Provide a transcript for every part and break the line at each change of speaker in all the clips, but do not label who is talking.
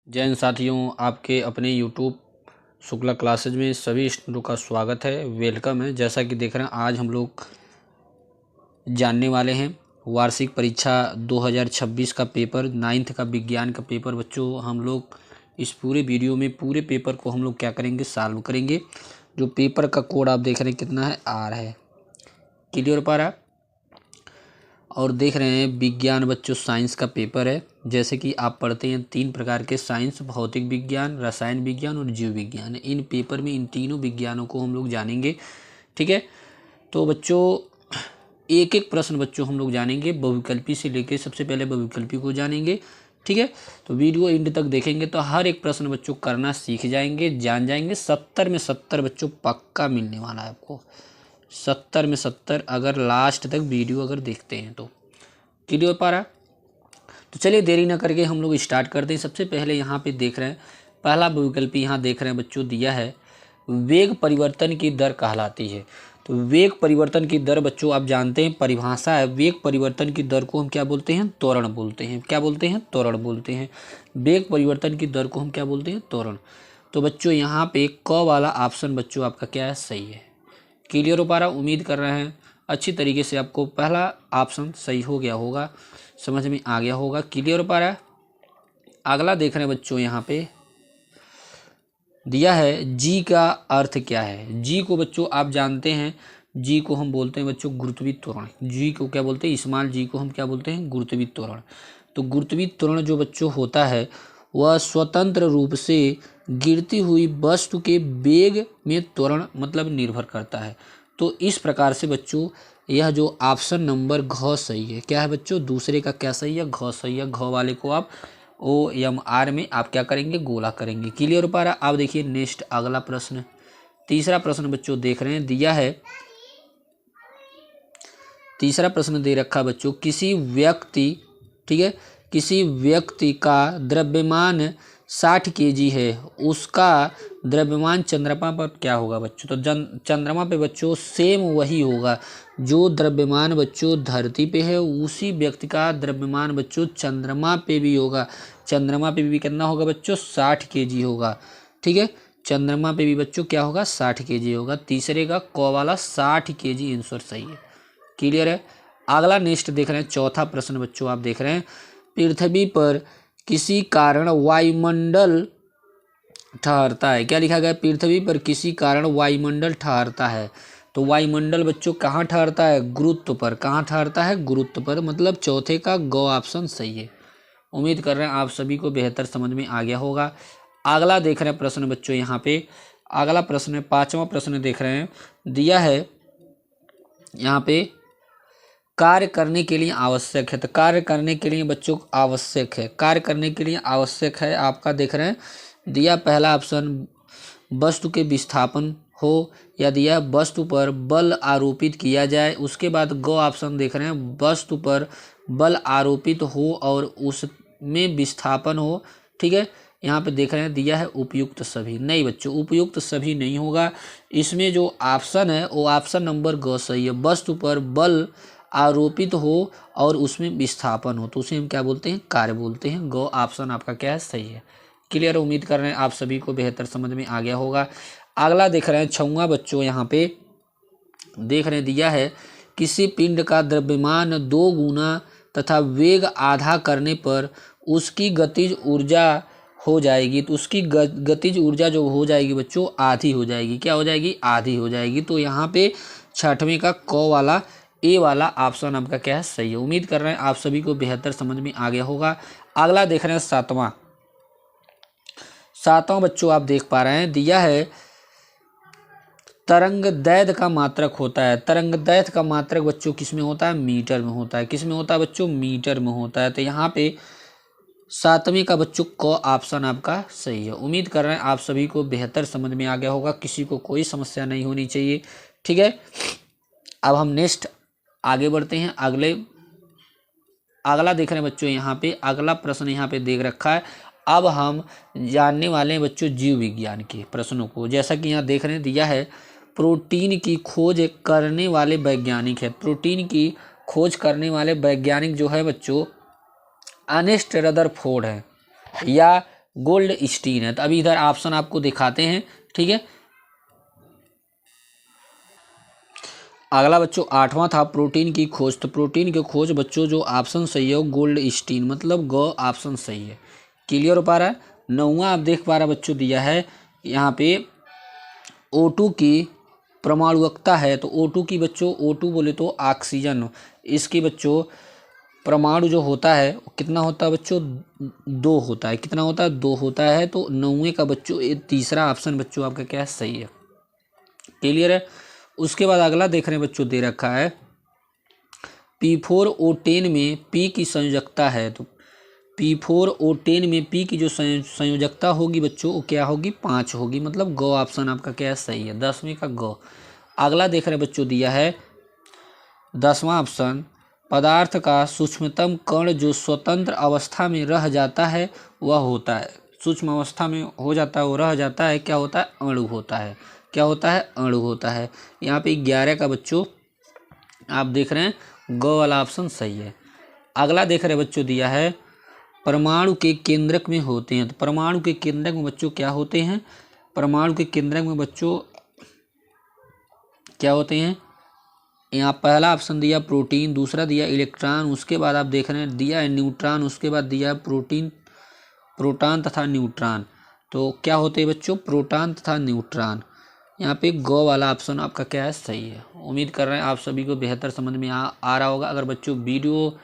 जय हिंद साथियों, आपके अपने यूट्यूब शुक्ला क्लासेज में सभी स्टूडेंटों का स्वागत है, वेलकम है। जैसा कि देख रहे हैं, आज हम लोग जानने वाले हैं वार्षिक परीक्षा 2026 का पेपर 9th का विज्ञान का पेपर। बच्चों, हम लोग इस पूरे वीडियो में पूरे पेपर को हम लोग क्या करेंगे, सॉल्व करेंगे। जो पेपर का कोड आप देख रहे हैं कितना है, आर है। क्लियर हो पा रहा है? और देख रहे हैं विज्ञान बच्चों साइंस का पेपर है। जैसे कि आप पढ़ते हैं 3 प्रकार के साइंस, भौतिक विज्ञान, रसायन विज्ञान और जीव विज्ञान। इन पेपर में इन तीनों विज्ञानों को हम लोग जानेंगे। ठीक है, तो बच्चों एक एक प्रश्न बच्चों हम लोग जानेंगे, बहुविकल्पी से लेके सबसे पहले बहुविकल्पी को जानेंगे। ठीक है, तो वीडियो एंड तक देखेंगे तो हर एक प्रश्न बच्चों करना सीख जाएंगे, जान जाएंगे। 70 में 70 बच्चों पक्का मिलने वाला है आपको। 70 में 70 अगर लास्ट तक वीडियो अगर देखते हैं तो। क्लियर हो पा रहा है? तो चलिए देरी ना करके हम लोग स्टार्ट करते हैं। सबसे पहले यहाँ पे देख रहे हैं पहला विकल्प, यहाँ देख रहे हैं बच्चों दिया है वेग परिवर्तन की दर कहलाती है। तो वेग परिवर्तन की दर बच्चों आप जानते हैं परिभाषा है, वेग परिवर्तन की दर को हम क्या बोलते हैं, त्वरण बोलते हैं। क्या बोलते हैं? त्वरण बोलते हैं। वेग परिवर्तन की दर को हम क्या बोलते हैं, त्वरण। तो बच्चों यहाँ पे क वाला ऑप्शन बच्चों आपका क्या है, सही है। क्लियर हो पा रहा? उम्मीद कर रहे हैं अच्छी तरीके से आपको पहला ऑप्शन सही हो गया होगा, समझ में आ गया होगा। क्लियर हो पा रहा है? अगला देख रहे हैं बच्चों, यहाँ पे दिया है जी का अर्थ क्या है। जी को बच्चों आप जानते हैं, जी को हम बोलते हैं बच्चों गुरुत्वीय त्वरण। जी को क्या बोलते हैं, स्मॉल जी को हम क्या बोलते हैं, गुरुत्वीय त्वरण। तो गुरुत्वीय त्वरण जो बच्चों होता है वह स्वतंत्र रूप से गिरती हुई वस्तु के वेग में त्वरण मतलब निर्भर करता है। तो इस प्रकार से बच्चों यह जो ऑप्शन नंबर घ सही है। क्या है बच्चों, दूसरे का क्या सही है, घ सही है। घ वाले को आप OMR में आप क्या करेंगे, गोला करेंगे। क्लियर हो पा रहा? आप देखिए नेक्स्ट अगला प्रश्न, तीसरा प्रश्न बच्चों देख रहे हैं दिया है। तीसरा प्रश्न दे रखा बच्चों, किसी व्यक्ति, ठीक है, किसी व्यक्ति का द्रव्यमान 60 kg है, उसका द्रव्यमान चंद्रमा पर क्या होगा बच्चों। तो चंद्रमा पे बच्चों सेम वही होगा जो द्रव्यमान बच्चों धरती पे है, उसी व्यक्ति का द्रव्यमान बच्चों चंद्रमा पे भी होगा। चंद्रमा पे भी कितना होगा बच्चों, 60 kg होगा। ठीक है, चंद्रमा पे भी बच्चों क्या होगा, 60 kg होगा। तीसरे का क वाला 60 kg आंसर सही है। क्लियर है? अगला नेक्स्ट देख रहे हैं चौथा प्रश्न बच्चों आप देख रहे हैं, पृथ्वी पर किसी कारण वायुमंडल ठहरता है। क्या लिखा गया, पृथ्वी पर किसी कारण वायुमंडल ठहरता है। तो वायुमंडल बच्चों कहाँ ठहरता है, गुरुत्व पर। कहाँ ठहरता है, गुरुत्व पर। मतलब चौथे का ग ऑप्शन सही है। उम्मीद कर रहे हैं आप सभी को बेहतर समझ में आ गया होगा। अगला देख रहे हैं प्रश्न बच्चों, यहाँ पे अगला प्रश्न, पांचवा प्रश्न देख रहे हैं दिया है यहाँ पे, कार्य करने के लिए आवश्यक है। तो कार्य करने के लिए बच्चों आवश्यक है, कार्य करने के लिए आवश्यक है आपका देख रहे हैं दिया पहला ऑप्शन वस्तु के विस्थापन हो, या दिया वस्तु पर बल आरोपित किया जाए। उसके बाद ग ऑप्शन देख रहे हैं वस्तु पर बल आरोपित हो और उसमें विस्थापन हो। ठीक है, यहाँ पे देख रहे हैं दिया है उपयुक्त सभी। नहीं बच्चों, उपयुक्त सभी नहीं होगा। इसमें जो ऑप्शन है वो ऑप्शन नंबर ग सही है, वस्तु पर बल आरोपित हो और उसमें विस्थापन हो, तो उसे हम क्या बोलते हैं, कार्य बोलते हैं। ग ऑप्शन आपका क्या है, सही है। क्लियर? उम्मीद कर रहे हैं आप सभी को बेहतर समझ में आ गया होगा। अगला देख रहे हैं छठवां बच्चों, यहाँ पे देख रहे हैं दिया है किसी पिंड का द्रव्यमान 2 गुना तथा वेग आधा करने पर उसकी गतिज ऊर्जा हो जाएगी। तो उसकी गतिज ऊर्जा जो हो जाएगी बच्चों, आधी हो जाएगी। क्या हो जाएगी, आधी हो जाएगी। तो यहाँ पे छठवें का क वाला ए वाला ऑप्शन आपका क्या है, सही है। उम्मीद कर रहे हैं आप सभी को बेहतर समझ में आ गया होगा। अगला देख रहे हैं सातवां बच्चों आप देख पा रहे हैं दिया है तरंग दैर्घ्य का मात्रक होता है। तरंग दैर्घ्य का मात्रक बच्चों किस में होता है, मीटर में होता है। किस में होता है बच्चों, मीटर में होता है। तो यहाँ पे सातवें का बच्चों क ऑप्शन आपका सही है। उम्मीद कर रहे हैं आप सभी को बेहतर समझ में आ गया होगा, किसी को कोई समस्या नहीं होनी चाहिए। ठीक है, अब हम नेक्स्ट आगे बढ़ते हैं। अगला देख रहे हैं बच्चों, यहाँ पे अगला प्रश्न यहाँ पे देख रखा है। अब हम जानने वाले हैं बच्चों जीव विज्ञान के प्रश्नों को। जैसा कि यहाँ देख रहे हैं दिया है प्रोटीन की खोज करने वाले वैज्ञानिक है। प्रोटीन की खोज करने वाले वैज्ञानिक जो है बच्चों अर्नेस्ट रदरफोर्ड है, या गोल्ड स्टीन है। तो अभी इधर ऑप्शन आपको दिखाते हैं, ठीक है। अगला बच्चों 8वां था प्रोटीन की खोज। तो प्रोटीन की खोज बच्चों जो ऑप्शन सही है वो गोल्ड स्टीन, मतलब ग ऑप्शन सही है। क्लियर हो पा रहा है। 9वां आप देख पा रहा बच्चों दिया है यहाँ पे O2 की परमाणुकता है। तो O2 की बच्चों, O2 बोले तो ऑक्सीजन, इसकी बच्चों परमाणु जो होता है कितना होता है बच्चों, 2 होता है। कितना होता है, 2 होता है। तो 9वें का बच्चों ये तीसरा ऑप्शन बच्चों आपका क्या है, सही है। क्लियर है। उसके बाद अगला देख रहे हैं बच्चों दे रखा है P4O10 में P की संयोजकता है। तो P4O10 में P की जो संयोजकता होगी बच्चों वो क्या होगी, 5 होगी, मतलब ग ऑप्शन आपका क्या है, सही है। 10वें का ग। अगला देख रहे हैं बच्चों दिया है 10वां ऑप्शन, पदार्थ का सूक्ष्मतम कण जो स्वतंत्र अवस्था में रह जाता है वह होता है। सूक्ष्म अवस्था में हो जाता है, वो रह जाता है, क्या होता है, अणु होता है। क्या होता है, अणु होता है। यहाँ पे 11 का बच्चों आप देख रहे हैं ग वाला ऑप्शन सही है। अगला देख रहे हैं बच्चों दिया है परमाणु के केंद्रक में होते हैं। तो परमाणु के केंद्रक में बच्चों क्या होते हैं, परमाणु के केंद्रक में बच्चों क्या होते हैं। यहाँ पहला ऑप्शन दिया प्रोटीन, दूसरा दिया इलेक्ट्रॉन, उसके बाद आप देख रहे हैं दिया है न्यूट्रॉन, उसके बाद दिया है प्रोटॉन तथा न्यूट्रॉन। तो क्या होते हैं बच्चों, प्रोटॉन तथा न्यूट्रॉन। यहाँ पे गो वाला ऑप्शन आपका क्या है, सही है। उम्मीद कर रहे हैं आप सभी को बेहतर समझ में आ रहा होगा। अगर बच्चों वीडियो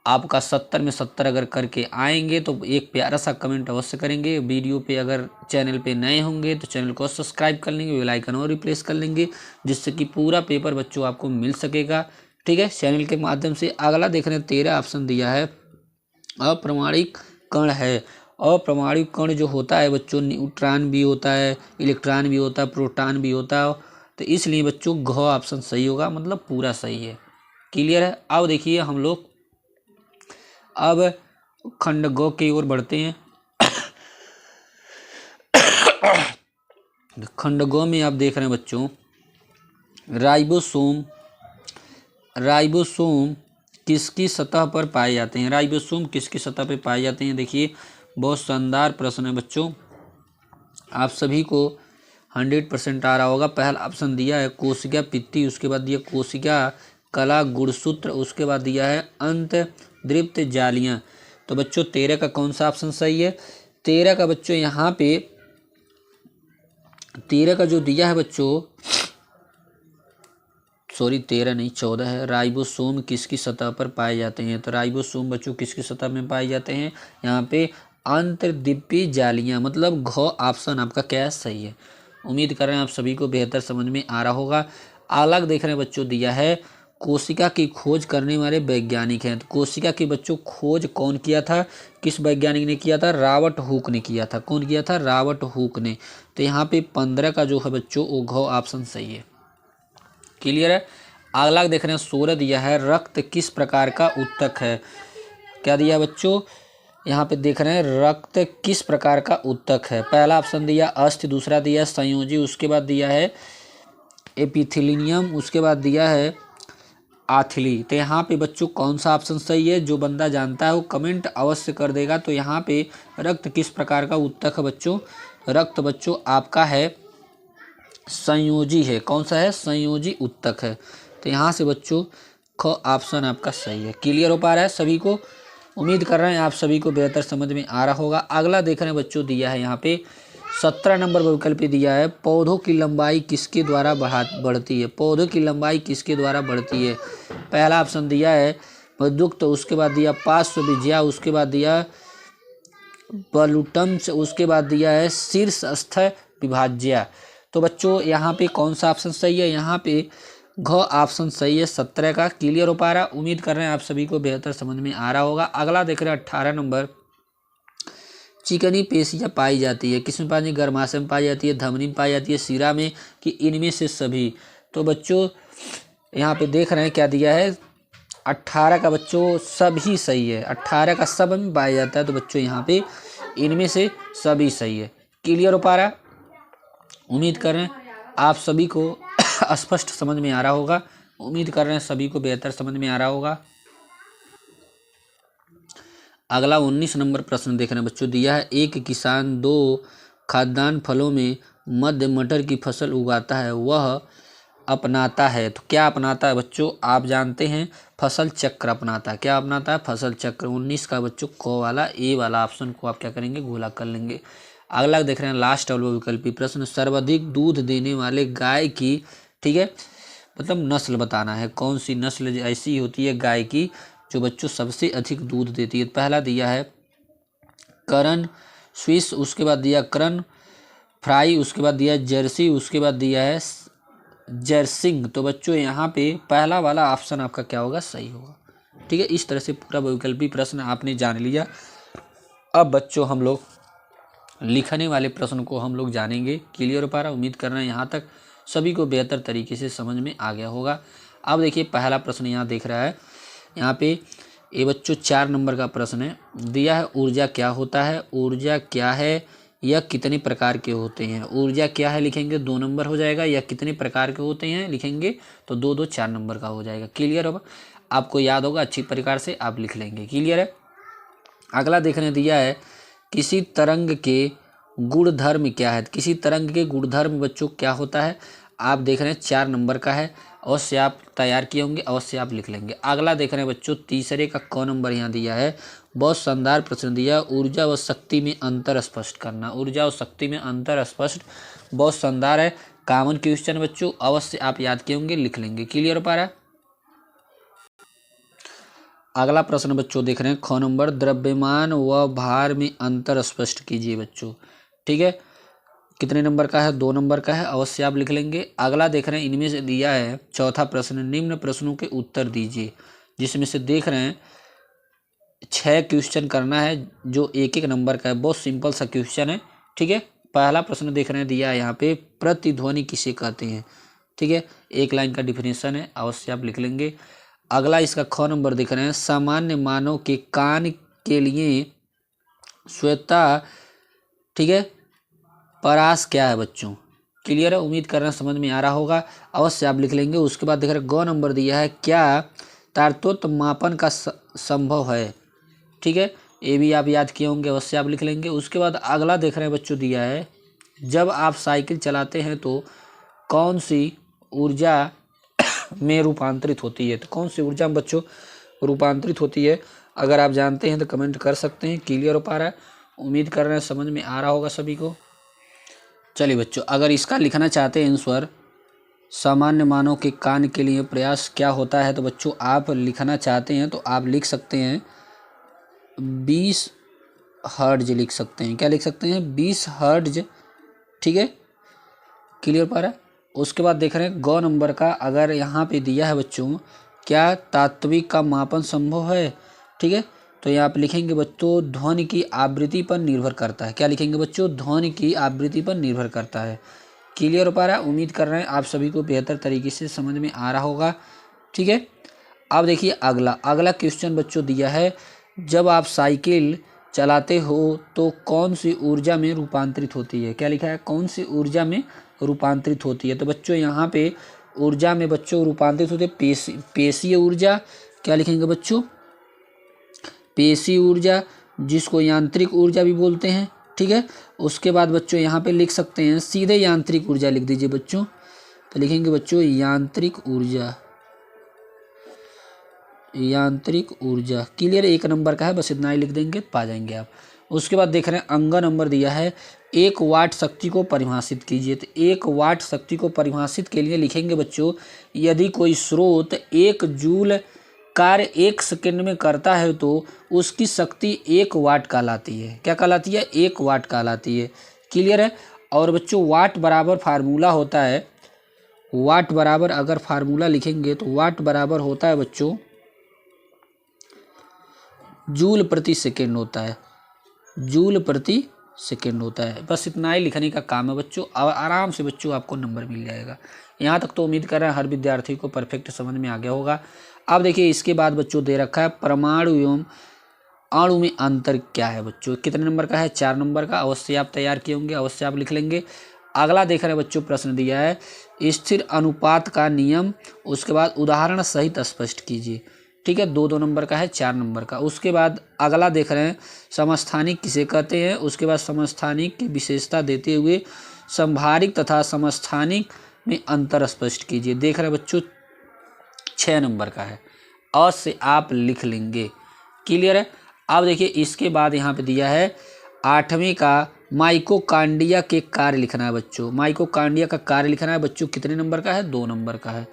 आपका 70 में 70 अगर करके आएंगे तो एक प्यारा सा कमेंट अवश्य करेंगे। वीडियो पे अगर चैनल पे नए होंगे तो चैनल को सब्सक्राइब कर लेंगे, बेल आइकन और रिप्लेस कर लेंगे, जिससे कि पूरा पेपर बच्चों आपको मिल सकेगा, ठीक है, चैनल के माध्यम से। अगला देख रहे हैं 13 ऑप्शन दिया है अप्रमाणिक कण है। अप्रमाणिक कण जो होता है बच्चों, न्यूट्रॉन भी होता है, इलेक्ट्रॉन भी होता है, प्रोटॉन भी होता है। तो इसलिए बच्चों घ ऑप्शन सही होगा, मतलब पूरा सही है। क्लियर है। अब देखिए हम लोग अब खंड ग की ओर बढ़ते हैं। खंड ग में आप देख रहे हैं बच्चों राइबोसोम। राइबोसोम किसकी सतह पर पाए जाते हैं, राइबोसोम किसकी सतह पर पाए जाते हैं। देखिए बहुत शानदार प्रश्न है बच्चों, आप सभी को 100% आ रहा होगा। पहला ऑप्शन दिया है कोशिका पित्ती, उसके बाद दिया कोशिका कला गुणसूत्र, उसके बाद दिया है अंत दीप्त जालियां। तो बच्चों 13 का कौन सा ऑप्शन सही है, 13 का बच्चों यहाँ पे 13 का जो दिया है बच्चों, सॉरी 13 नहीं 14 है। राइबोसोम किसकी सतह पर पाए जाते हैं। तो राइबोसोम बच्चों किसकी सतह में पाए जाते हैं, यहाँ पे अंतर्दीपीय जालियां, मतलब घ ऑप्शन आपका क्या सही है। उम्मीद कर रहे हैं आप सभी को बेहतर समझ में आ रहा होगा। अलग देख रहे हैं बच्चों दिया है कोशिका की खोज करने वाले वैज्ञानिक हैं। तो कोशिका की बच्चों खोज कौन किया था, किस वैज्ञानिक ने किया था, रॉबर्ट हुक ने किया था। कौन किया था, रॉबर्ट हुक ने। तो यहाँ पे 15 का जो है बच्चों वो घ ऑप्शन सही है। क्लियर है। अगला देख रहे हैं 16 दिया है रक्त किस प्रकार का उत्तक है। क्या दिया बच्चों, यहाँ पे देख रहे हैं रक्त किस प्रकार का उत्तक है। पहला ऑप्शन दिया अस्थि, दूसरा दिया संयोजी, उसके बाद दिया है एपिथेलियम, उसके बाद दिया है आथिली। तो यहाँ पे बच्चों कौन सा ऑप्शन सही है, जो बंदा जानता है वो कमेंट अवश्य कर देगा। तो यहाँ पे रक्त किस प्रकार का उत्तक है बच्चों, रक्त बच्चों आपका है संयोजी है। कौन सा है, संयोजी उत्तक है। तो यहाँ से बच्चों ख ऑप्शन आपका सही है। क्लियर हो पा रहा है सभी को। उम्मीद कर रहे हैं आप सभी को बेहतर समझ में आ रहा होगा। अगला देख रहे हैं बच्चों दिया है यहाँ पे 17 नंबर विकल्प दिया है पौधों की लंबाई किसके द्वारा बढ़ती है। पौधों की लंबाई किसके द्वारा बढ़ती है। पहला ऑप्शन दिया है मधुक्त, उसके बाद दिया पार्श्वविज्या, उसके बाद दिया बलूटम, उसके बाद दिया है शीर्षस्थ विभाज्या। तो बच्चों यहाँ पे कौन सा ऑप्शन सही है, यहाँ पे घ ऑप्शन सही है 17 का। क्लियर हो पा रहा, उम्मीद कर रहे हैं आप सभी को बेहतर समझ में आ रहा होगा। अगला देख रहे हैं 18 नंबर चिकनी पेशियाँ पाई जाती है, किसमें पाई जाती है, गर्भाशय में पाई जाती है, धमनी में पाई जाती है, शिरा में, कि इनमें से सभी। तो बच्चों यहाँ पे देख रहे हैं क्या दिया है 18 का बच्चों सभी सही है। 18 का सब में पाया जाता है, तो बच्चों यहाँ पे इनमें से सभी सही है। क्लियर हो पा रहा, उम्मीद कर रहे हैं आप सभी को स्पष्ट समझ में आ रहा होगा। उम्मीद कर रहे हैं सभी को बेहतर समझ में आ रहा होगा। अगला 19 नंबर प्रश्न देख रहे हैं बच्चों, दिया है एक किसान 2 खाद्यान्न फलों में मध्य मटर की फसल उगाता है, वह अपनाता है, तो क्या अपनाता है बच्चों? आप जानते हैं फसल चक्र अपनाता है। क्या अपनाता है? फसल चक्र। 19 का बच्चों को वाला ए वाला ऑप्शन को आप क्या करेंगे? गोला कर लेंगे। अगला देख रहे हैं लास्ट और विकल्पी प्रश्न, सर्वाधिक दूध देने वाले गाय की, ठीक है, मतलब नस्ल बताना है। कौन सी नस्ल ऐसी होती है गाय की जो बच्चों सबसे अधिक दूध देती है? पहला दिया है करन स्विस, उसके बाद दिया करन फ्राई, उसके बाद दिया जर्सी, उसके बाद दिया है जर्सिंग। तो बच्चों यहाँ पे पहला वाला ऑप्शन आपका क्या होगा? सही होगा। ठीक है, इस तरह से पूरा विकल्पी प्रश्न आपने जान लिया। अब बच्चों हम लोग लिखने वाले प्रश्न को हम लोग जानेंगे। क्लियर हो पा रहा? उम्मीद कर रहे हैं यहाँ तक सभी को बेहतर तरीके से समझ में आ गया होगा। अब देखिए पहला प्रश्न यहाँ देख रहा है, यहाँ पे ये बच्चों 4 नंबर का प्रश्न है। दिया है ऊर्जा क्या होता है? ऊर्जा क्या है या कितने प्रकार के होते हैं? ऊर्जा क्या है लिखेंगे 2 नंबर हो जाएगा, या कितने प्रकार के होते हैं लिखेंगे तो 2 2 4 नंबर का हो जाएगा। क्लियर होगा? आपको याद होगा, अच्छी प्रकार से आप लिख लेंगे। क्लियर है? अगला देखने दिया है किसी तरंग के गुणधर्म क्या है? किसी तरंग के गुणधर्म बच्चों क्या होता है? आप देख रहे हैं 4 नंबर का है, अवश्य आप तैयार किए होंगे, अवश्य आप लिख लेंगे। अगला देख रहे हैं बच्चों तीसरे का क नंबर यहाँ दिया है, बहुत शानदार प्रश्न दिया, ऊर्जा व शक्ति में अंतर स्पष्ट करना। ऊर्जा और शक्ति में अंतर स्पष्ट, बहुत शानदार है, कॉमन क्वेश्चन बच्चों, अवश्य आप याद किए होंगे, लिख लेंगे। क्लियर हो पा रहा है? अगला प्रश्न बच्चों देख रहे हैं ख नंबर, द्रव्यमान व भार में अंतर स्पष्ट कीजिए बच्चों। ठीक है, कितने नंबर का है? 2 नंबर का है, अवश्य आप लिख लेंगे। अगला देख रहे हैं इनमें से दिया है चौथा प्रश्न, निम्न प्रश्नों के उत्तर दीजिए, जिसमें से देख रहे हैं 6 क्वेश्चन करना है जो 1 1 नंबर का है, बहुत सिंपल सा क्वेश्चन है। ठीक है, पहला प्रश्न देख रहे हैं दिया है यहाँ पे, प्रतिध्वनि किसे कहते हैं? ठीक है, 1 लाइन का डिफिनेशन है, अवश्य आप लिख लेंगे। अगला इसका ख नंबर देख रहे हैं, सामान्य मानव के कान के लिए श्वेता, ठीक है, परास क्या है बच्चों? क्लियर है? उम्मीद कर रहे हैं समझ में आ रहा होगा, अवश्य आप लिख लेंगे। उसके बाद देख रहे हैं ग नंबर दिया है, क्या तारतम्य मापन का संभव है? ठीक है, ये भी आप याद किए होंगे, अवश्य आप लिख लेंगे। उसके बाद अगला देख रहे हैं बच्चों दिया है, जब आप साइकिल चलाते हैं तो कौन सी ऊर्जा में रूपांतरित होती है? तो कौन सी ऊर्जा में बच्चों रूपांतरित होती है? अगर आप जानते हैं तो कमेंट कर सकते हैं। क्लियर हो पा रहा है? उम्मीद कर रहे हैं समझ में आ रहा होगा सभी को। चलिए बच्चों, अगर इसका लिखना चाहते हैं आंसर, सामान्य मानव के कान के लिए प्रयास क्या होता है, तो बच्चों आप लिखना चाहते हैं तो आप लिख सकते हैं 20 हर्ट्ज लिख सकते हैं। क्या लिख सकते हैं? 20 हर्ट्ज। ठीक है, क्लियर पा रहा है? उसके बाद देख रहे हैं ग नंबर का, अगर यहाँ पे दिया है बच्चों, क्या तात्विक का मापन संभव है? ठीक है, तो यहाँ पे लिखेंगे बच्चों, ध्वनि की आवृत्ति पर निर्भर करता है। क्या लिखेंगे बच्चों? ध्वनि की आवृत्ति पर निर्भर करता है। क्लियर हो पा रहा है? उम्मीद कर रहे हैं आप सभी को बेहतर तरीके से समझ में आ रहा होगा। ठीक है, अब देखिए अगला क्वेश्चन बच्चों दिया है, जब आप साइकिल चलाते हो तो कौन सी ऊर्जा में रूपांतरित होती है? क्या लिखा है? कौन सी ऊर्जा में रूपांतरित होती है? तो बच्चों यहाँ पे ऊर्जा में बच्चों रूपांतरित होती है पेशीय ऊर्जा। क्या लिखेंगे बच्चों? पेशीय ऊर्जा, जिसको यांत्रिक ऊर्जा भी बोलते हैं। ठीक है, उसके बाद बच्चों यहाँ पे लिख सकते हैं सीधे यांत्रिक ऊर्जा लिख दीजिए बच्चों, तो लिखेंगे बच्चों यांत्रिक ऊर्जा, यांत्रिक ऊर्जा। क्लियर? 1 नंबर का है, बस इतना ही लिख देंगे पा जाएंगे आप। उसके बाद देख रहे हैं अंग नंबर दिया है, 1 वाट शक्ति को परिभाषित कीजिए। तो 1 वाट शक्ति को परिभाषित के लिए लिखेंगे बच्चों, यदि कोई स्रोत 1 जूल कार्य 1 सेकंड में करता है तो उसकी शक्ति 1 वाट कहलाती है। क्या कहलाती है? 1 वाट कहलाती है। क्लियर है? और बच्चों वाट बराबर फार्मूला होता है, वाट बराबर अगर फार्मूला लिखेंगे तो वाट बराबर होता है बच्चों जूल प्रति सेकेंड होता है, जूल प्रति सेकेंड होता है। बस इतना ही लिखने का काम है बच्चों, आराम से बच्चों आपको नंबर मिल जाएगा। यहाँ तक तो उम्मीद कर रहे हैं हर विद्यार्थी को परफेक्ट समझ में आ गया होगा। अब देखिए इसके बाद बच्चों दे रखा है परमाणु एवं अणु में अंतर क्या है बच्चों? कितने नंबर का है? 4 नंबर का, अवश्य आप तैयार किए होंगे, अवश्य आप लिख लेंगे। अगला देख रहे हैं बच्चों प्रश्न दिया है, स्थिर अनुपात का नियम, उसके बाद उदाहरण सहित स्पष्ट कीजिए। ठीक है, 2-2 नंबर का है, 4 नंबर का। उसके बाद अगला देख रहे हैं समस्थानिक किसे कहते हैं। उसके बाद समस्थानिक की विशेषता देते हुए संभारिक तथा समस्थानिक में अंतर स्पष्ट कीजिए। देख रहे हैं बच्चों 6 नंबर का है, अ से आप लिख लेंगे। क्लियर है। अब देखिए इसके बाद यहाँ पे दिया है 8वीं का माइकोकांडिया के कार्य लिखना है बच्चों। माइकोकांडिया का कार्य लिखना है बच्चों, कितने नंबर का है, 2 नंबर का है।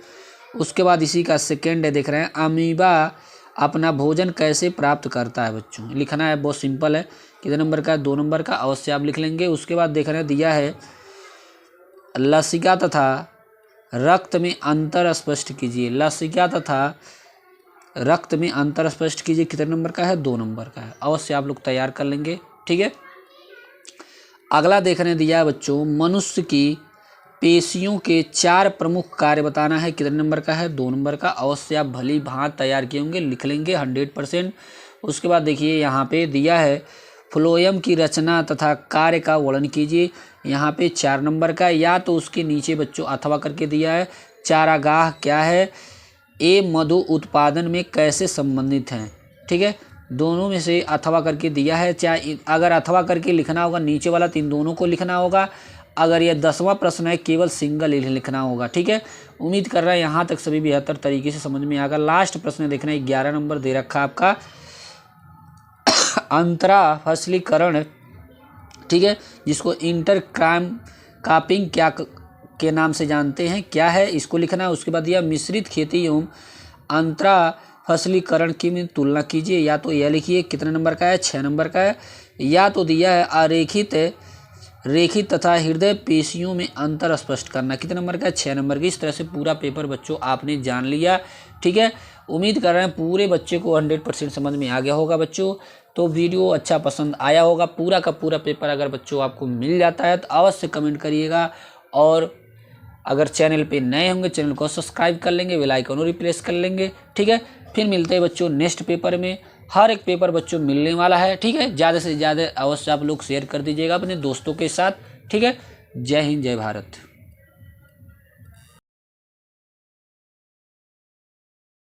उसके बाद इसी का सेकेंड है, देख रहे हैं अमीबा अपना भोजन कैसे प्राप्त करता है बच्चों, लिखना है, बहुत सिंपल है। कितने नंबर का है, 2 नंबर का, अवश्य आप लिख लेंगे। उसके बाद देख रहे हैं दिया है लसिका तथा रक्त में अंतर स्पष्ट कीजिए। लसिका तथा रक्त में अंतर स्पष्ट कीजिए, कितने नंबर का है, 2 नंबर का है, अवश्य आप लोग तैयार कर लेंगे। ठीक है। अगला देखने दिया है बच्चों मनुष्य की पेशियों के 4 प्रमुख कार्य बताना है, कितने नंबर का है, 2 नंबर का, अवश्य आप भली भांति तैयार किए होंगे, लिख लेंगे 100%। उसके बाद देखिए यहाँ पे दिया है फ्लोएम की रचना तथा कार्य का वर्णन कीजिए, यहाँ पे 4 नंबर का, या तो उसके नीचे बच्चों अथवा करके दिया है चारागाह क्या है, ए मधु उत्पादन में कैसे संबंधित हैं। ठीक है, दोनों में से अथवा करके दिया है, चाहे अगर अथवा करके लिखना होगा नीचे वाला 3 दोनों को लिखना होगा, अगर ये 10वां प्रश्न है केवल सिंगल लिखना होगा। ठीक है, उम्मीद कर रहा है यहाँ तक सभी बेहतर तरीके से समझ में आएगा। लास्ट प्रश्न देखना है 11 नंबर दे रखा आपका अंतरा फसलीकरण, ठीक है, जिसको इंटर क्राइम कापिंग क्या के नाम से जानते हैं, क्या है, इसको लिखना है। उसके बाद यह मिश्रित खेती एवं अंतरा फसलीकरण की में तुलना कीजिए, या तो यह लिखिए, कितने नंबर का है, 6 नंबर का है, या तो दिया है अरेखित रेखित तथा हृदय पेशियों में अंतर स्पष्ट करना, कितने नंबर का है, 6 नंबर की। इस तरह से पूरा पेपर बच्चों आपने जान लिया। ठीक है, उम्मीद कर रहे हैं पूरे बच्चे को 100% समझ में आ गया होगा बच्चों। तो वीडियो अच्छा पसंद आया होगा। पूरा का पूरा पेपर अगर बच्चों आपको मिल जाता है तो अवश्य कमेंट करिएगा, और अगर चैनल पे नए होंगे चैनल को सब्सक्राइब कर लेंगे, बेल आइकन को रिप्लेस कर लेंगे। ठीक है, फिर मिलते हैं बच्चों नेक्स्ट पेपर में। हर एक पेपर बच्चों मिलने वाला है। ठीक है, ज़्यादा से ज़्यादा अवश्य आप लोग शेयर कर दीजिएगा अपने दोस्तों के साथ। ठीक है, जय हिंद, जय भारत।